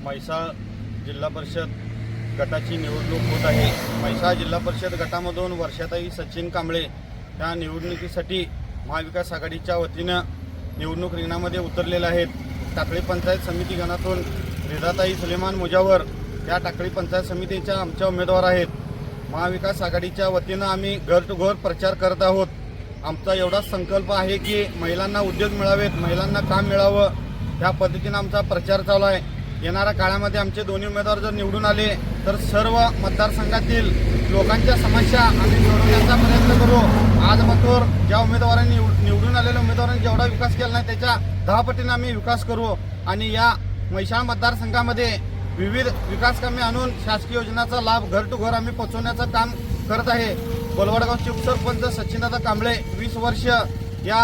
म्हैसाळ जिल्हा परिषद गटाची निवडणूक होत आहे। म्हैसाळ जिल्हा परिषद गटामधून वर्षाताई सचिन कांबळे या निवडणुकीसाठी महाविकास आघाडीच्या वतीनं निवडणूक रिंगणामध्ये उतरलेले आहेत। टाकळी पंचायत समिती गणातून रिधाताई सुलेमान मुजावर या टाकळी पंचायत समितीच्या आमच्या उमेदवार आहेत। महाविकास आघाडीच्या वतीनं आम्ही घर टू घर प्रचार करत आहोत। आमचा एवढाच संकल्प आहे की महिलांना उद्योग मिळावेत, महिलांना काम मिळावं, या पद्धतीनं आमचा प्रचार चालू आहे। येणाऱ्या काळामध्ये आमचे दोन्ही उमेदवार जर निवडून आले तर सर्व मतदारसंघातील लोकांच्या समस्या आम्ही सोडवण्याचा प्रयत्न करू। आज मात्र ज्या उमेदवारांनी निवडून आलेल्या उमेदवारांनी जेवढा विकास केला नाही त्याच्या 10 पटीने आम्ही विकास करू आणि या म्हैसाळ मतदारसंघामध्ये विविध विकास कामे आणून शासकीय योजनांचा लाभ घर टू घर आम्ही पोहोचवण्याचं काम करत आहे। बोलवडगावचे उपसरपंच सचिनदादा कांबळे 20 वर्ष या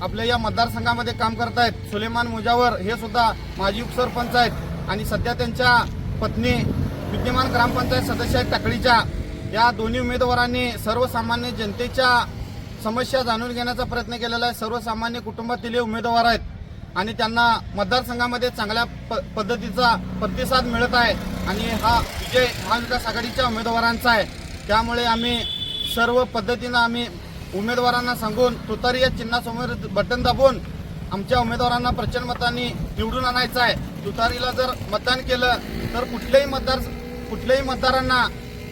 आपल्या या मतदारसंघामध्ये काम करत आहेत। सुलेमान मुजावर हे सुद्धा माजी उपसरपंच आहेत आणि सध्या त्यांच्या पत्नी विद्यमान ग्रामपंचायत सदस्य आहेत टाकळीच्या। या दोन्ही उमेदवारांनी सर्वसामान्य जनतेच्या समस्या जाणून घेण्याचा प्रयत्न केलेला आहे। सर्वसामान्य कुटुंबातील उमेदवार आहेत आणि त्यांना मतदारसंघामध्ये चांगल्या पद्धतीचा प्रतिसाद मिळत आहे आणि हा विजय महाविकास आघाडीच्या उमेदवारांचा आहे। त्यामुळे आम्ही सर्व पद्धतीनं आम्ही उमेदवारांना सांगून तुतारी या चिन्हासमोर बटन दाबून आमच्या उमेदवारांना प्रचंड मतांनी निवडून आणायचं आहे। तुतारीला जर मतदान केलं तर कुठल्याही मतदारांना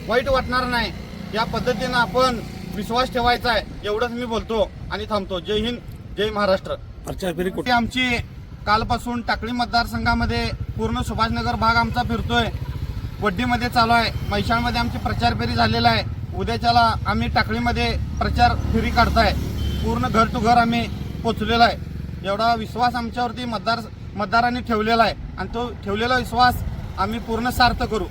वाईट वाटणार नाही, या पद्धतीनं आपण विश्वास ठेवायचा आहे। एवढंच मी बोलतो आणि थांबतो। जय हिंद, जय महाराष्ट्र। प्रचार फेरी कुठे आमची कालपासून टाकळी मतदारसंघामध्ये पूर्ण सुभाषनगर भाग आमचा फिरतोय, वड्डीमध्ये चालू आहे, म्हैसाळमध्ये आमची प्रचार फेरी झालेला आहे। उद्याच्याला आम्ही टाकळीमध्ये प्रचार फेरी काढताय, पूर्ण घर टू घर आम्ही पोचलेला आहे। एवढा विश्वास आमच्यावरती मतदारांनी ठेवलेला आहे आणि तो ठेवलेला विश्वास आम्ही पूर्ण सार्थ करू।